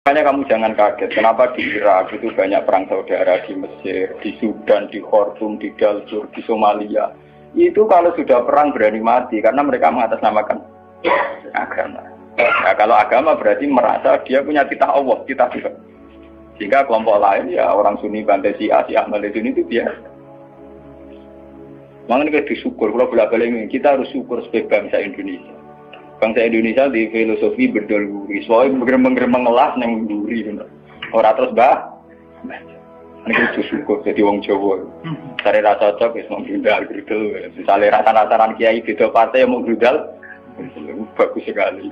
Makanya kamu jangan kaget, kenapa di Irak itu banyak perang saudara, di Mesir, di Sudan, di Khartoum, di Darfur, di Somalia. Itu kalau sudah perang berani mati, karena mereka mengatasnamakan agama. Nah, kalau agama berarti merasa dia punya titah Allah, titah Tuhan. Sehingga kelompok lain, ya orang Sunni, Bantai, Syiah, Ahmad Sunni itu biasa. Makanya kita disyukur, kalau bolak-balik kita harus syukur sebagai bangsa Indonesia. Bangsa Indonesia di filosofi berdoluri, soalnya bergemeng-gemeng ngelas yang duri, orang terus ini kita syukur jadi wong Jawa. Cari rasa cocok, ya mau grudal. Misalnya rasa-rasaan kiai beda partai yang mau grudal, bagus sekali.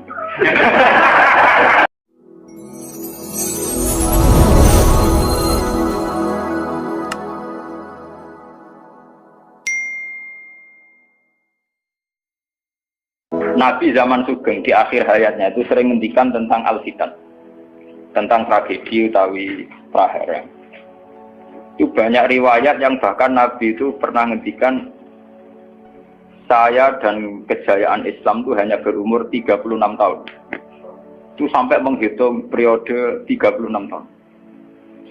Nabi zaman Sugeng di akhir hayatnya itu sering ngendikan tentang al-fitan, tentang tragedi utawi prahara. Itu banyak riwayat yang bahkan Nabi itu pernah ngendikan, saya dan kejayaan Islam itu hanya berumur 36 tahun. Itu sampai menghitung periode 36 tahun.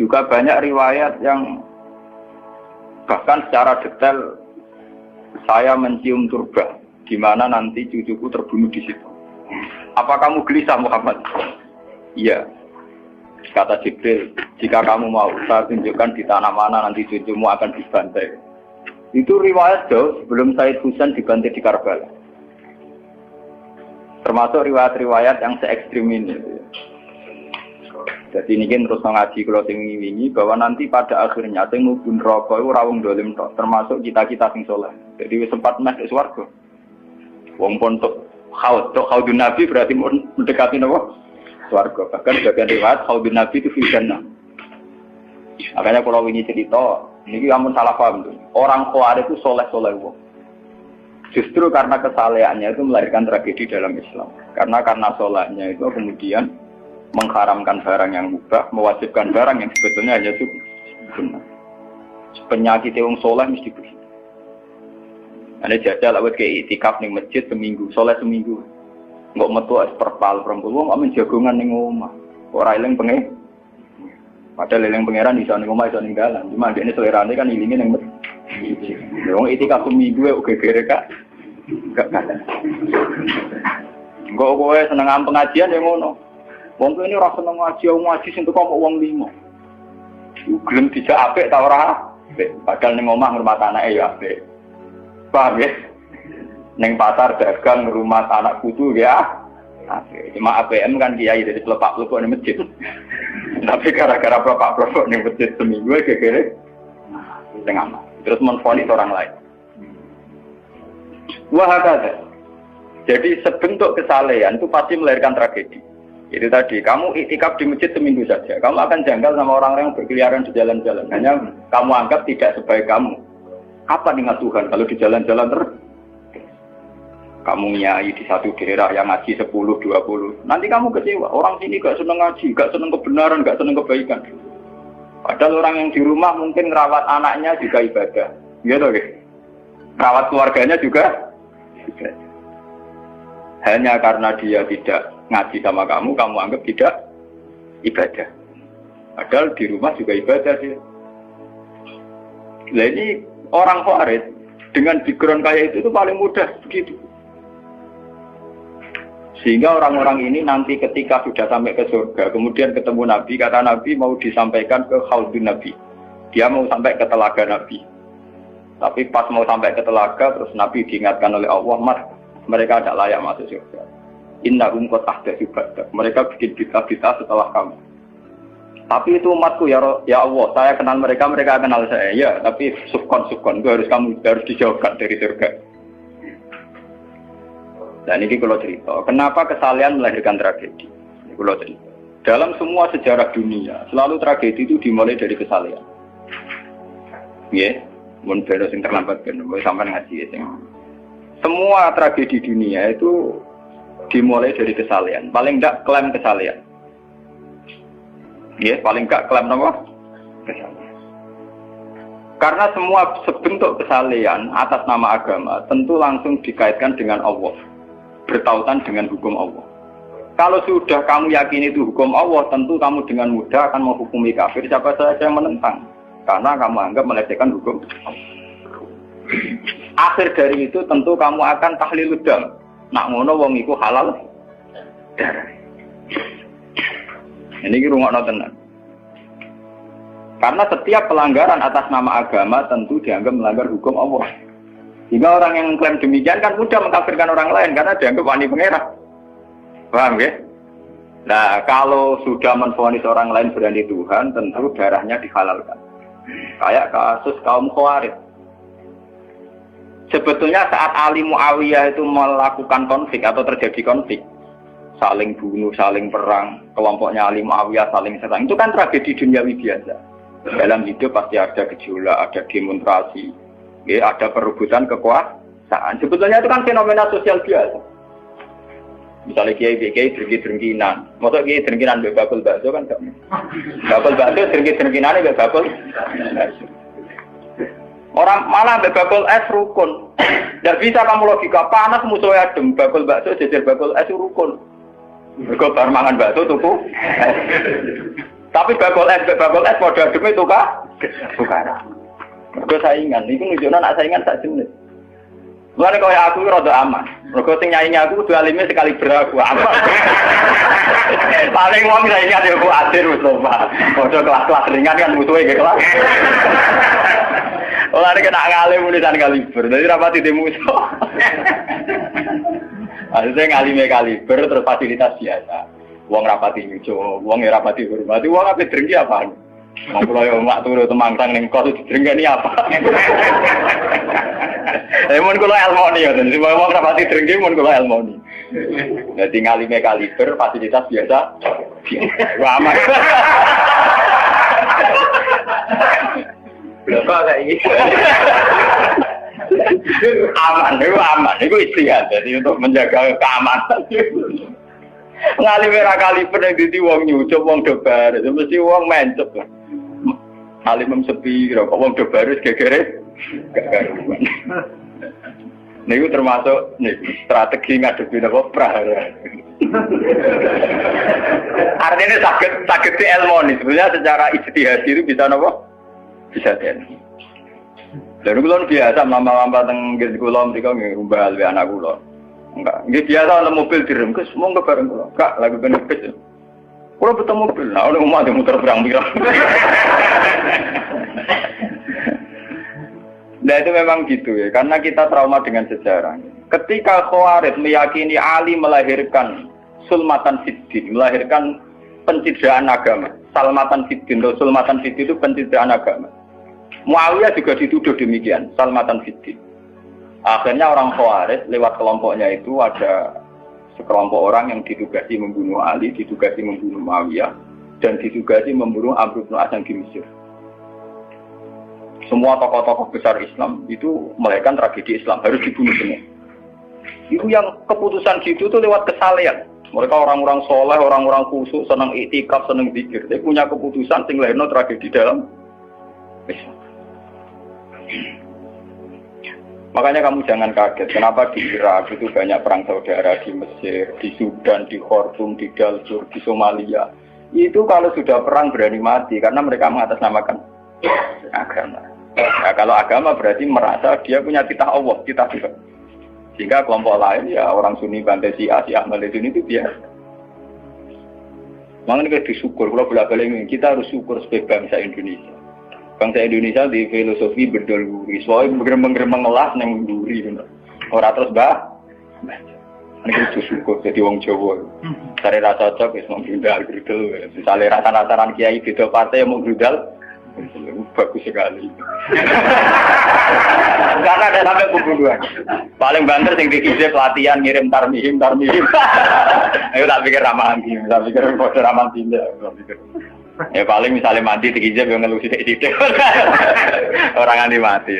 Juga banyak riwayat yang bahkan secara detail saya mencium turba, di mana nanti cucuku terbunuh di situ. Apa kamu gelisah Muhammad? Iya. Kata Jibril, jika kamu mau, saya tunjukkan di tanah mana nanti cucumu akan dibantai. Itu riwayat jauh sebelum Said Husain dibantai di Karbala. Termasuk riwayat-riwayat yang se-ekstrim ini. Jadi ini kan terus ngaji kalau ini bahwa nanti pada akhirnya sing mubun rokok itu rawung dolim tok, termasuk kita-kita sing soleh. Jadi sempat masuk swarga. Wong pontok khaudun Nabi berarti mendekati apa? Swarga. Bahkan sebagian riwayat khaudun Nabi itu fil jannah. Makanya kalau ini cerita, ini amun salah paham tuh. Orang Khawarij itu soleh-soleh wong. Justru karena kesalehannya itu melahirkan tragedi dalam Islam. Karena solehnya itu kemudian mengharamkan barang yang mubah, mewajibkan barang yang sebetulnya hanya sunnah. Penyakit wong soleh mesti begitu. Ada jajal awet kayak itikaf ning masjid seminggu, soleh seminggu. Enggak metu es perpal perempuan, wong amen jagongan ning omah. Ora eling pengen. Padahal eling pangeran iso ning omah iso ning dalan. Cuma dekne selerane kan ilinge ning masjid. Wong itikaf seminggu kok gegere kak. Enggak kalah. Enggak kowe seneng pengajian ya ngono. Wong kene ora seneng ngaji sing teko kok wong limo. Gelem dijak apik ta ora? Padahal ning omah ngurmat anake ya apik. Paham ya? Neng pasar dagang rumah anak putu ya. Cuma APM kan kiai dari pelepak-pelepok di masjid. Tapi gara-gara pelepak-pelepok di masjid seminggu kira-kira tengah. Terus menfonis orang lain. Wah ada. Jadi sebentuk kesalehan itu pasti melahirkan tragedi. Itu tadi, kamu iktikaf di masjid seminggu saja. Kamu akan janggal sama orang-orang yang berkeliaran di jalan-jalan. Hanya kamu anggap tidak sebaik kamu. Apa ingat Tuhan kalau di jalan-jalan terus? Kamu nyai di satu daerah yang ngaji 10, 20. Nanti kamu kecewa. Orang sini gak seneng ngaji, gak seneng kebenaran, gak seneng kebaikan. Padahal orang yang di rumah mungkin ngerawat anaknya juga ibadah. Gitu oke? Ngerawat keluarganya juga ibadah. Hanya karena dia tidak ngaji sama kamu anggap tidak ibadah. Padahal di rumah juga ibadah dia. Nah ini orang Khawarij dengan background kayak itu paling mudah begitu. Sehingga orang-orang ini nanti ketika sudah sampai ke surga, kemudian ketemu Nabi, kata Nabi mau disampaikan ke Khaudun Nabi. Dia mau sampai ke telaga Nabi. Tapi pas mau sampai ke telaga, terus Nabi diingatkan oleh Allah, "Mas, mereka tidak layak masuk surga. Innahum qad ahdatsu ba'dak." Mereka bikin bid'ah setelah kamu. Tapi itu umatku ya Allah, saya kenal mereka kenal saya. Ya, tapi subkon itu harus dijauhkan dari surga. Dan ini kalau cerita, kenapa kesalehan melahirkan tragedi? Ini kalau cerita. Dalam semua sejarah dunia, selalu tragedi itu dimulai dari kesalehan. Ya, mun bener sing terlambat kan, sampean ngaji ya. Semua tragedi dunia itu dimulai dari kesalehan. Paling enggak klaim kesalehan. Ya, paling enggak klaim apa? Kesalehan. Karena semua sebentuk kesalehan atas nama agama tentu langsung dikaitkan dengan Allah, bertautan dengan hukum Allah. Kalau sudah kamu yakini itu hukum Allah, tentu kamu dengan mudah akan menghukumi kafir siapa saja yang menentang. Karena kamu anggap melecehkan hukum. Akhir dari itu tentu kamu akan tahlilud dam. Nak ngono wong iku halal darah. Ini rungokno tenan. Karena setiap pelanggaran atas nama agama tentu dianggap melanggar hukum Allah. Jika orang yang klaim demikian kan mudah mengkafirkan orang lain karena dianggap wani pengerah. Paham ya? Nah, kalau sudah menvonis orang lain berani Tuhan, tentu darahnya dihalalkan. Kayak kasus kaum Khawarij. Sebetulnya saat Ali Muawiyah itu melakukan konflik atau terjadi konflik, saling bunuh, saling perang, kelompoknya Ali Muawiyah saling serang, itu kan tragedi duniawi biasa. Dalam hidup pasti ada gejolak, ada demonstrasi, ya, ada perebutan kekuasaan. Sebetulnya itu kan fenomena sosial biasa. Misalnya kiai drengki-drengkinan, maksud kiai drengkinan bakul bakso kan gak? Bakul bakso drengki-drengkinan itu bakul. Orang malah bakul es rukun. Tidak bisa kamu logika panas musuhnya adem, bakul bakso jejer bakul es rukun. Mergo bar mangan bakso tuku. Tapi bakul es padha ademe itu kah? Bukan. Mergo saingan, itu nunjukno nak saingan sak jenis. Mulane kaya aku rada aman. Mergo sing nyaingi aku kudu alime sekali beraku aman. Paling wong saingi yo ku adir Mustafa. Padha kelas-kelas ringan kan musuhe ge kelas. Ora nek nak ngalim nulisan kaliber. Dadi rapati di musuh. Ada ngalime kaliber terus fasilitas biasa. Wong rapati nyucu, wong rapati hormati, wong ape drengki apaan? Wong kula yo mak turu temangsang ning kos drengkeni apa? Mun kula elmoni ya, jadi wong rapati drengki mun kula elmoni. Dadi ngalime kaliber fasilitas biasa. Wah aman. Lha kok iki? Aman, itu istihad. Jadi untuk menjaga keamanan. Ngalime ra kaliber nek dadi wong nyucup wong dobar, mesti wong mencep. Alim sepi, kok wong dobar wis gegere gak karuan. Niku termasuk strategi ngadepi apa prahara. Artinya sakit ilmu nih. Sebenarnya secara ijtihad itu bisa napa? Bisa ten. Lalu kulon biasa lama-lama teng kulon mereka ngumbal be anak kulon. Enggak, nggih biasa ana mobil direngkes monggo bareng kula. Kak, lagi benekes. Kula betul mobil, nah ono omah muter pirang-pirang. Nah itu memang gitu ya, karena kita trauma dengan sejarah. Ketika Khawarij meyakini Ali melahirkan sulmatan fiddin, melahirkan pencitraan agama. Salmatan fiddin, atau sulmatan fiddin itu pencitraan agama. Muawiyah juga dituduh demikian, salmatan fiddin. Akhirnya orang Khawarij lewat kelompoknya itu ada sekelompok orang yang ditugasi membunuh Ali, ditugasi membunuh Muawiyah, dan ditugasi membunuh Amr bin As di Mesir. Semua tokoh-tokoh besar Islam itu melahirkan tragedi Islam, harus dibunuh semua. Itu yang keputusan gitu tuh lewat kesalehan. Mereka orang-orang soleh, orang-orang khusyuk, senang iktikaf, senang zikir. Dia punya keputusan sing lahirno tragedi dalam Islam. Makanya kamu jangan kaget, kenapa di Irak itu banyak perang saudara, di Mesir, di Sudan, di Khartoum, di Darfur, di Somalia. Itu kalau sudah perang berani mati, karena mereka mengatasnamakan agama. Nah, kalau agama berarti merasa dia punya titah Allah, titah Tuhan. Sehingga kelompok lain ya orang Sunni bantai Syiah, Ahmad Sunni itu biasa. Makanya kita disyukur, kalau bolak-balik kita harus syukur sebagai bangsa Indonesia. Bangsa Indonesia di filosofi berdoluri, soalnya bergemeng-gemeng ngelas yang duri, orang terus ini kita syukur jadi wong Jawa. Cari rasa cocok, mau grudal, misalnya rasa-rasaran kiai beda partai yang mau grudal, bagus sekali. Karena ada sampai pembunuhan. Paling banter sing dikisi pelatihan ngirim tarmihim. Ayo tak pikir ramahan gini, tak pikir kode ramahan tindak. Ya paling misalnya mati dikisi yang ngeluh sidik-sidik. Orang anti mati.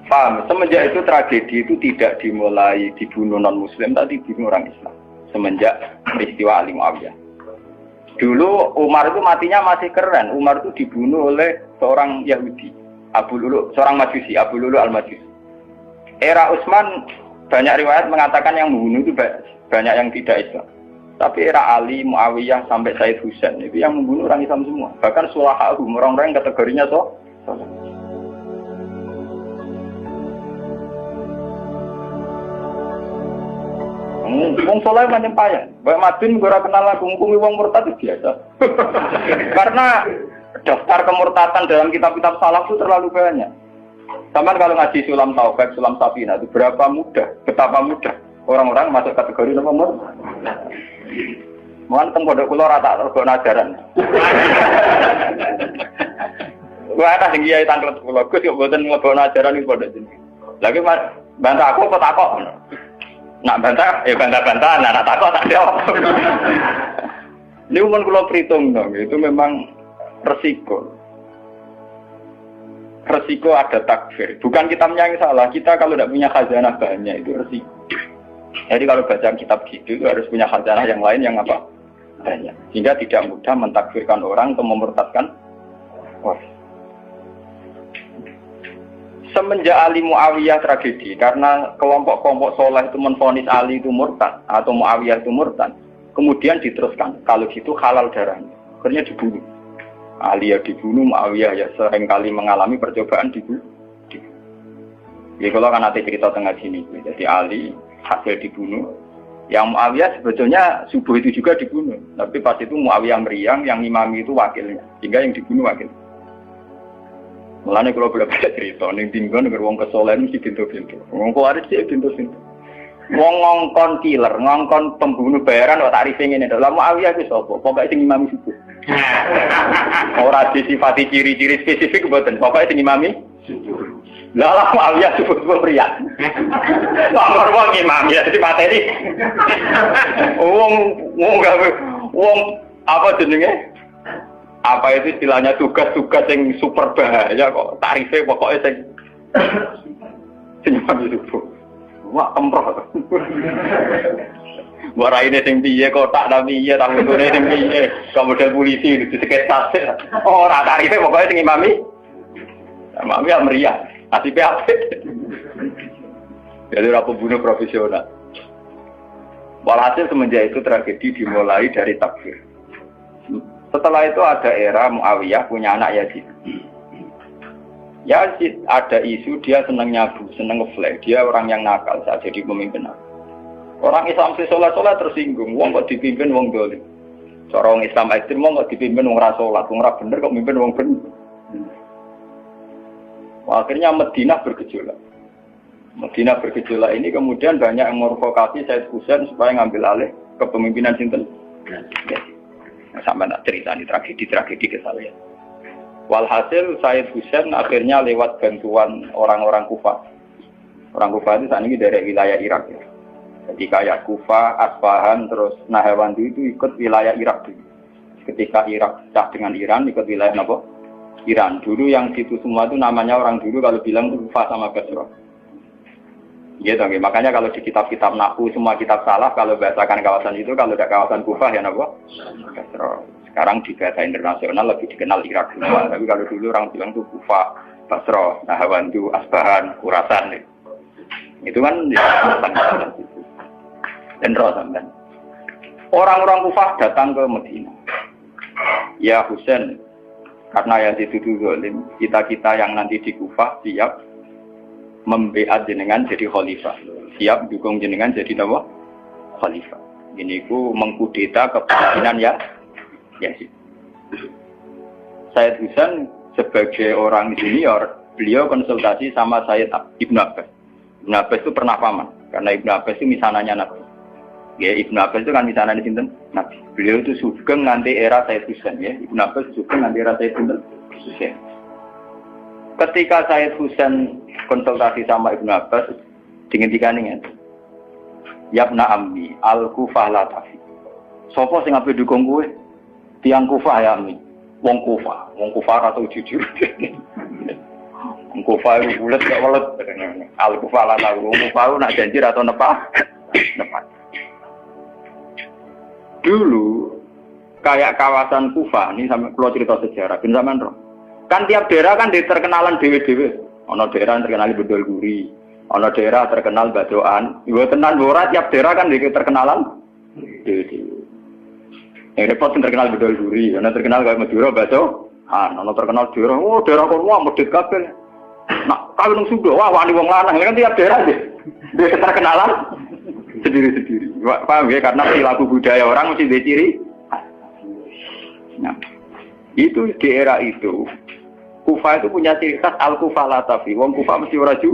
Paham? Semenjak itu tragedi itu tidak dimulai dibunuh non-Muslim, tapi dibunuh orang Islam. Semenjak peristiwa Ali Muawiyah. Dulu Umar itu matinya masih keren. Umar itu dibunuh oleh seorang Yahudi, Abu Lulu, seorang Majusi, Abu Lulu al-Majusi. Era Utsman banyak riwayat mengatakan yang membunuh itu banyak yang tidak Islam. Tapi era Ali, Muawiyah sampai Said Husain itu yang membunuh orang Islam semua. Bahkan sulahahum, orang-orang yang kategorinya soleh. Wong soleh macam payah. Mbak Madin gue kenal aku ngukumi wong murtad itu biasa. Karena daftar kemurtatan dalam kitab-kitab salaf itu terlalu banyak. Sama kalau ngaji Sulam Taufik, Sulam Safina itu betapa mudah orang-orang masuk kategori apa murtad. Mohon teng pondok kula rata rego ajaran. Gua ada sing kiai tanglet kula, Gus yo mboten mlebu ajaran ing pondok jeneng. Lagi bantah aku apa takok? Nak bantah, ya bantah-bantah, nak takok tak jawab. Ini umum kalau perhitung dong, itu memang resiko. Resiko ada takfir. Bukan kitabnya yang salah, kita kalau tidak punya khazanah banyak itu resiko. Jadi kalau baca kitab gitu itu harus punya khazanah yang lain yang apa? Banyak. Sehingga tidak mudah mentakfirkan orang atau memurtadkan orang. Semenjak Ali Muawiyah tragedi, karena kelompok-kelompok soleh itu menvonis Ali itu murtad atau Muawiyah itu murtad, kemudian diteruskan, kalau gitu halal darahnya, akhirnya dibunuh. Ali ya dibunuh, Muawiyah ya seringkali mengalami percobaan dibunuh. Ya kalau kan nanti cerita tengah sini, jadi Ali hasil dibunuh, yang Muawiyah sebetulnya subuh itu juga dibunuh, tapi pas itu Muawiyah meriang, yang imami itu wakilnya, sehingga yang dibunuh wakil. Mulane kalau boleh baca cerita, ning tinggon nek wong kesolen mesti pintu-pintu. Wong kuwaris sih pintu-pintu. Wong ngongkon killer, ngongkon pembunuh bayaran kok tarife ngene. Lah Muawiyah ki sapa? Pokoke sing imami subuh. Ora disifati ciri-ciri spesifik mboten. Pokoke sing imami subuh. Lah Muawiyah subuh priat. Lah wong imami dadi materi. Wong apa jenenge? Apa itu istilahnya tugas-tugas yang super bahaya kok tarifnya pokoknya senyum itu wah kemproh wara ini sing piye kotak tapi iya tak betulnya sing piye kok model polisi itu sekitar ora tarifnya pokoknya sing imami imami meriah nasibnya apa jadi orang pembunuh profesional. Walhasil semenjak itu tragedi dimulai dari takfir. Setelah itu ada era Muawiyah punya anak Yazid. Yazid ada isu dia seneng nyabu, seneng ngeflek. Dia orang yang nakal saat jadi pemimpin. Orang Islam sholat tersinggung. Wong kok dipimpin wong dolim. Orang Islam ekstrem wong kok dipimpin wong ra sholat, wong ra bener kok mimpin wong bener. Akhirnya Madinah bergejolak. Madinah bergejolak ini kemudian banyak yang merokokasi Said Husain supaya ngambil alih kepemimpinan sinten. Sampai nak cerita di tragedi kesalahan. Walhasil Said Husain akhirnya lewat bantuan orang-orang Kufah. Orang Kufah itu saat ini dari wilayah Irak. Ya. Jadi kayak Kufah, Asfahan, terus Nahawandi itu ikut wilayah Irak dulu. Ketika Irak pecah dengan Iran, ikut wilayah apa? Iran. Dulu yang situ semua itu namanya orang dulu kalau bilang itu Kufah sama Basrah. Gitu, makanya kalau di kitab-kitab Nahwu semua kitab salaf kalau bahasakan kawasan itu kalau tidak kawasan Kufah ya napa? Basrah. Sekarang di bahasa internasional lebih dikenal Irak semua. Tapi kalau dulu orang bilang itu Kufah, Basrah, Nahawandi, Asbahan, Khurasan. Itu kan dan sampean. Orang-orang Kufah datang ke Madinah. Ya Husain, karena Yazid itu zalim, kita-kita yang nanti di Kufah siap membeat jenengan jadi khalifah, siap dukung jenengan jadi apa? Khalifah. Ini ku mengkudeta kepemimpinan ya Yazid. Said Husain sebagai orang senior, beliau konsultasi sama Sayyid Ibn Abbas. Ibn Abbas itu pernah paman, karena Ibn Abbas itu misananya Nabi. Ya, Ibn Abbas itu kan misananya sinten Nabi. Beliau itu sugeng nanti era Said Husain ya. Ibn Abbas sugeng nanti era Said Husain. Ketika Said Husain konsultasi sama Ibn Abbas, dihentikan ini. Yabna ammi al-Kufah la tafi. Sopo sing ape dukung kowe? Tiang Kufah ya ammi. Wong Kufah atau jujur. Wong Kufah itu bulet gak welet. Al-Kufah la tafi. Wong Kufah nak janji atau nepat. Dulu kayak kawasan Kufah ini sampai kalau cerita sejarah, ben sampean roh. Kan tiap daerah kan diterkenalan dewe-dewe. Ono daerah yang terkenal Bedol Guri, Ana daerah terkenal badoan, yo tenan ora tiap daerah kan iki terkenalan. Yang repot terkenal bedol duri, ana terkenal kaya Madura bado, ana terkenal daerah, oh daerah kono medhit kabeh. Nak kawin sudo, wah wani wong lanang kan tiap daerah deh. Dia terkenalan sendiri-sendiri. Paham ya? Karena perilaku budaya orang mesti ada ciri. Nah, itu di era itu, Kufa itu punya ciri khas al-Kufa latafi. Wong Kufa mesti oraju,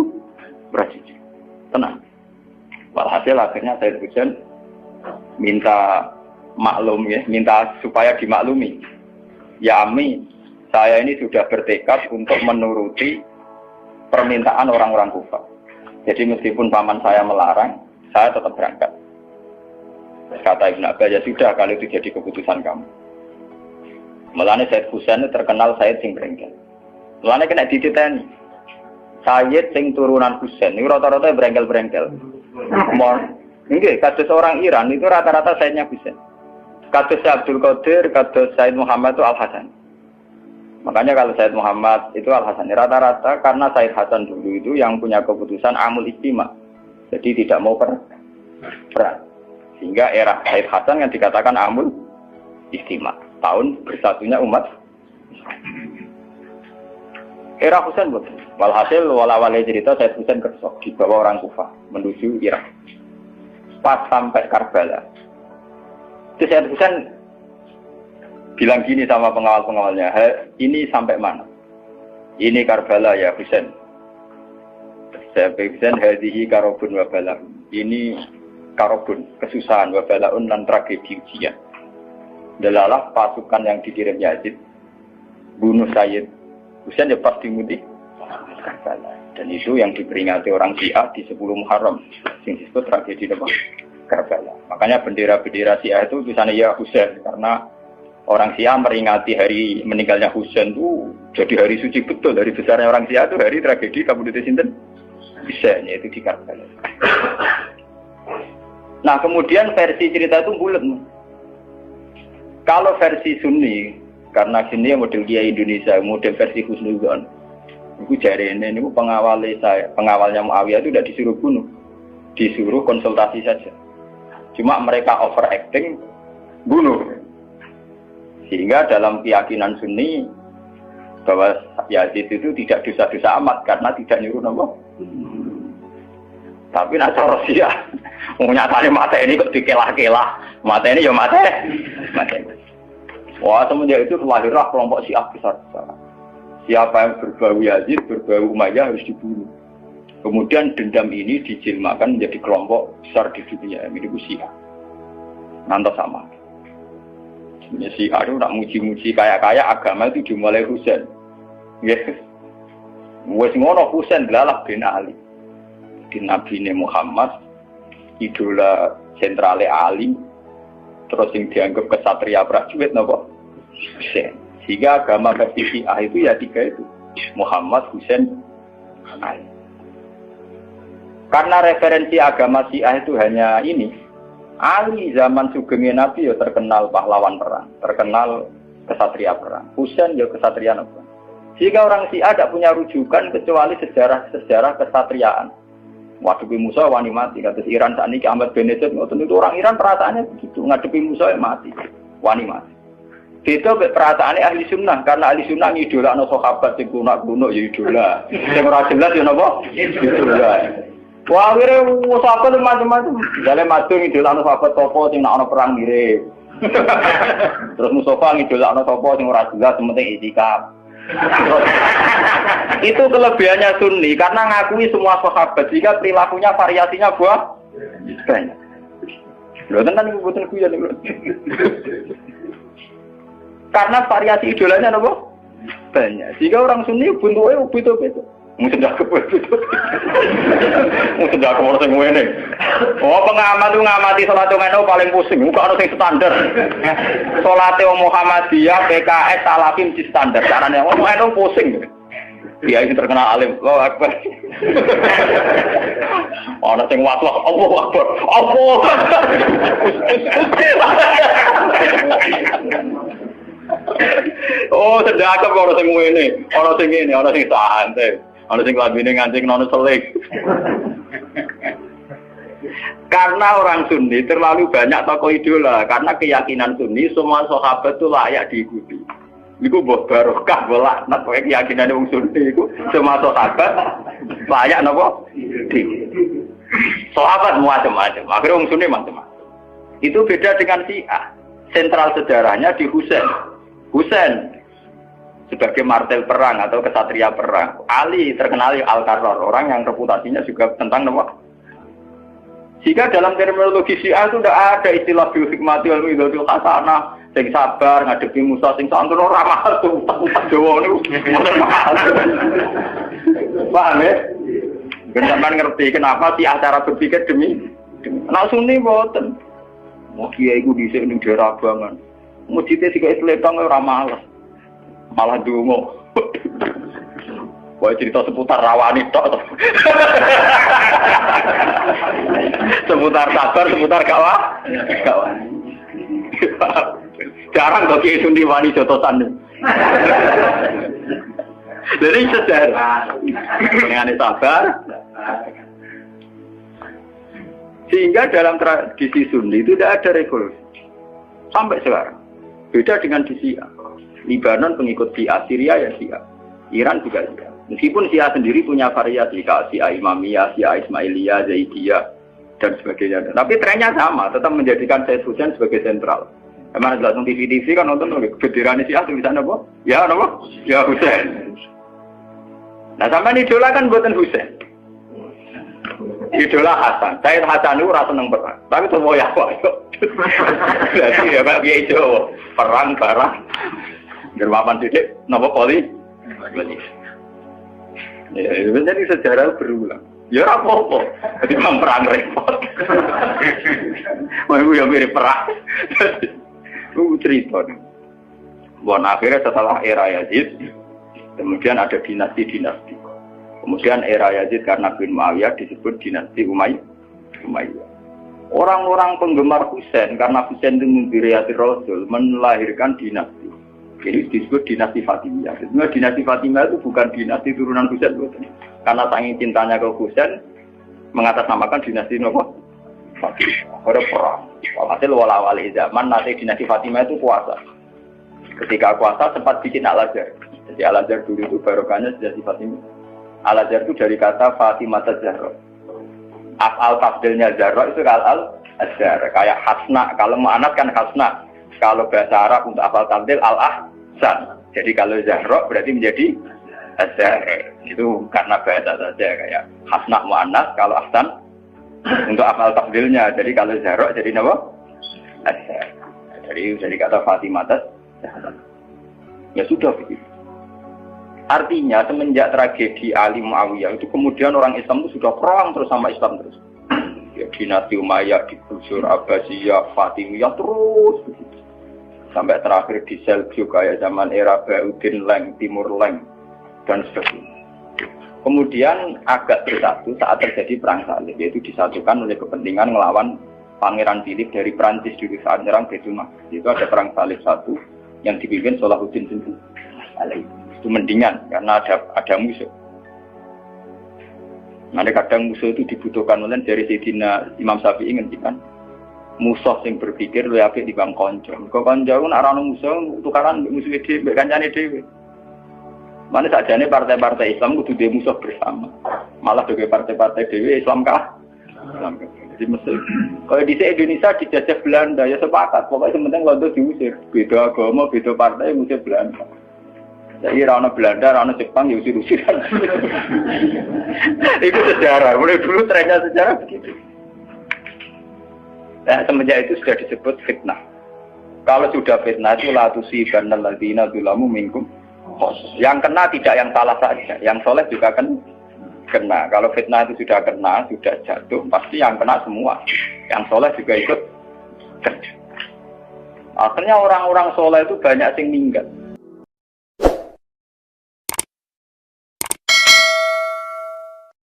tenang. Walhasil akhirnya Said Husain minta maklum ya, minta supaya dimaklumi. Ya Ami, saya ini sudah bertekad untuk menuruti permintaan orang-orang Kufa. Jadi meskipun paman saya melarang, saya tetap berangkat. Kata Ibn Abbas, ya sudah kalau itu jadi keputusan kamu. Mulanya Said Husain terkenal Said sing berengkel. Mulanya kena dititeni. Said sing turunan Husain, ini rata-rata berengkel-berengkel. Ini kados orang Iran itu rata-rata Saidnya Husain. Kados Abdul Qadir, kados Said Muhammad itu Al-Hasan. Makanya kalau Said Muhammad itu Al-Hasan rata-rata karena Said Hasan dulu itu yang punya keputusan amul istima. Jadi tidak mau perang. Sehingga era Said Hasan yang dikatakan amul istima. Tahun bersatunya umat. Era Husain betul. Walhasil wala-wala cerita Said Husain kesok dibawa orang Kufa menuju Irak. Pas sampai Karbala. Itu Said Husain bilang gini sama pengawal-pengawalnya, ini sampai mana? Ini Karbala ya Husain. Saya Husain hadihi karobun wabala. Ini karobun, kesusahan wabalaun dan tragedi ujian. Delalah pasukan yang dikirim Yazid bunuh Sayyid Husain ya pas dimudi Karbala. Dan itu yang diperingati orang Syiah di 10 Muharram. Yang disebut tragedi Karbala. Makanya bendera-bendera Syiah itu tulisannya ya Husain karena orang Syiah meringati hari meninggalnya Husain itu jadi hari suci betul. Dari besarnya orang Syiah itu hari tragedi Kabupaten Sinten Husain, yaitu di Karbala. Nah kemudian versi cerita itu bulat. Kalau versi Sunni, karena Sunni model Kiai Indonesia, model versi Husnudzon, itu jari ini pengawalnya Muawiyah itu tidak disuruh bunuh, disuruh konsultasi saja. Cuma mereka overacting bunuh. Sehingga dalam keyakinan Sunni bahwa Yazid itu tidak dosa-dosa amat karena tidak nyuruh nama. Tapi nak cara Syiah, nyatanya mata ini kok dikelah-kelah, mata ini ya mata. Wah semenjak itu lahirlah kelompok Syiah besar-besar. Siapa yang berbau Yazid, berbau Umayyah harus dibunuh. Kemudian dendam ini dijilmakan menjadi kelompok besar di dunia, ini Syiah. Nanti sama. Syiah itu nak muji-muji kaya-kaya agama itu dimulai Husain. Yes. Wes ngono Husain belalah bin Ali. Di Nabi Muhammad, idola sentrale Ali, terus yang dianggap kesatria prajurit napa? Husain. Sehingga agama versi Syiah itu ya tiga itu. Muhammad, Husain, Ali. Karena referensi agama Syiah itu hanya ini. Ali zaman sugengnya Nabi ya terkenal pahlawan perang, terkenal kesatria perang. Husain ya kesatria perang. Jika orang Syiah tidak punya rujukan kecuali sejarah kesatriaan. Ngadepi Musa wani mati, kata Iran saat ini Ahmad Benedek, itu orang Iran perasaannya begitu, ngadepi Musa ya mati, wani mati. Itu perasaannya ahli sunnah, karena ahli sunnah ngidola no sahabat sing kuno ya idola, sing ora jelas ya napa? Idola. Wah, akhirnya sahabat macam-macam. Misalnya Madung ngidolakno sahabat topo sing nak ana perang mirip. Terus Mustafa ngidolakno topo sing ora jelas penting itikaf. Itu kelebihannya Sunni karena ngakui semua sahabat jika perilakunya variasinya banyak. Lho tenan iku boten guyon lho. Karena variasi idolanya napa? Banyak. Jika orang Sunni bentuke beda-beda. Mungkin dak kebet. Mungkin dak ono sing ngene. Oh, pengamat itu ngamati salat ngono paling pusing, kok ono sing standar. Salate Muhammadiyah, PKS, Salafim di standar. Carane wong ngono pusing. Dia ini terkenal alim. Allahu Akbar. Ono sing waswas, Allahu Akbar. Allah. Oh, sedekah kok ono sing ngene. Ono sing ngene, ono sing santai. Ana sing lambene ngancing nono selik. Karena orang Sunni terlalu banyak tokoh idola. Karena keyakinan Sunni semua sahabat itu layak diikuti. Iku mbok barokah laknat kowe keyakinan wong Sunni iku semua sahabat layak napa? Sahabat macam-macam. Akhirnya wong Sunni macam-macam. Itu beda dengan Syiah. Sentral sejarahnya di Husain. Husain sebagai martel perang atau kesatria perang. Ali terkenal Al-Qarrar, orang yang reputasinya juga tentang nama. Jika dalam terminologi Syiah itu tidak ada istilah bil hikmati wal mau'izatil hasanah, sing sabar ngadepi Musa sing santun ora mahal tuh Jawa niku. Paham ya? Sampeyan ngerti kenapa sih acara berpikir demi nek Sunni mboten. Mau kiai ku dhisik ning daerah Abangan. Mujite sik Islam ora malas. Malah dungo. Wah cerita seputar rawani tok. Seputar sabar, seputar kawan. Jarang kok kiai Sunni wani jotosan. Jadi sejarah dengan sabar. Sehingga dalam tradisi Sunni itu tidak ada revolusi sampai sekarang. Beda dengan di Syiah. Libanon pengikut Syiah, Syria ya Syiah, Iran juga Syiah. Meskipun Syiah sendiri punya variasi, kayak Syiah Imamiyah, Syiah Ismailiyah, Zaidiyah dan sebagainya. Tapi trennya sama, tetap menjadikan Sayyid Husain sebagai sentral. Emang ada nonton TV kan nonton benderane Syiah tulisannya apa? Ya apa? Ya Husain. Nah sampai idola kan buatan Husain. Idola Hasan. Sayyid Hasan itu rasa seneng perang. Tapi semua ya kok. Jadi ya Pak Kiai Jawa perang barang. Gerwapan didik, napa poli? Ya, jadi sejarah berulang. Ya apa-apa. Jadi perang repot. Mau yang mirip perang. Cerita. Bon akhirnya setelah era Yazid, kemudian ada dinasti-dinasti. Kemudian era Yazid karena bin Muawiyah disebut dinasti Umayyah. Orang-orang penggemar Husain karena Husain itu mendiriati Rasul melahirkan dinasti. Jadi disebut dinasti Fatimiyah. Sebenarnya dinasti Fatimiyah itu bukan dinasti turunan Husain, karena saking cintanya ke Husain mengatasnamakan dinasti Fatimiyah. Ada perang. Walhasil wala-wali zaman nanti dinasti Fatimiyah itu kuasa. Ketika kuasa sempat bikin Al-Azhar. Jadi Al-Azhar dulu itu barokahnya dinasti Fatimiyah. Al-Azhar itu dari kata Fatimah Zahra. Af'al tafdilnya Zahra itu Al-Azhar. Kayak Hasna, kalau mu'anat kan Hasna. Kalau bahasa Arab untuk af'al tafdil Al-Ahsan. Jadi kalau Zahra berarti menjadi Azhar. Itu karena bahasa saja kayak Hasna mu'anat, kalau Ahsan untuk af'al tafdilnya. Jadi kalau Zahra jadi apa? Azhar. Jadi kata Fatimah Zahra. Ya sudah begitu. Artinya semenjak tragedi Ali Muawiyah itu kemudian orang Islam itu sudah perang terus sama Islam terus. Ya, dinasti Umayyah, digusur Abbasiyah, Fatimiyah terus begitu. Sampai terakhir di Seljuk kayak zaman era Bauddin Leng, Timur Leng dan sebagainya. Kemudian agak bersatu saat terjadi perang salib, yaitu disatukan oleh kepentingan melawan Pangeran Philip dari Prancis dulu saat menyerang Baitul Maqdis. Itu ada perang salib satu yang dipimpin Salahuddin Alaihi. Itu mendingan karena ada musuh. Nanti kadang musuh itu dibutuhkan oleh dari Sayyidina Imam Syafi'i ngendikan musuh yang berpikir lebih apik di bang konco. Kau konco pun arah musuh tukaran musuh dhewe, kancane dhewe. Mana sajane partai-partai Islam kudu dhewe musuh bersama. Malah bagi partai-partai dhewe Islam kah? Islam kah? Jadi mesti kalau di Indonesia dijajah Belanda ya sepakat. Pokoknya sementing waktu diusir. Beda agama, beda partai musir Belanda. Jadi rana Belanda, rana Jepang, ya usir-usiran. Itu sejarah. Mulai dulu trennya sejarah begitu. Nah, semenjak itu sudah disebut fitnah. Kalau sudah fitnah itu la tusibanal ladzina dzalamu minkum. Yang kena tidak yang salah saja, yang soleh juga kan kena. Kalau fitnah itu sudah kena, sudah jatuh, pasti yang kena semua. Yang soleh juga ikut. Akhirnya orang-orang soleh itu banyak yang meninggal.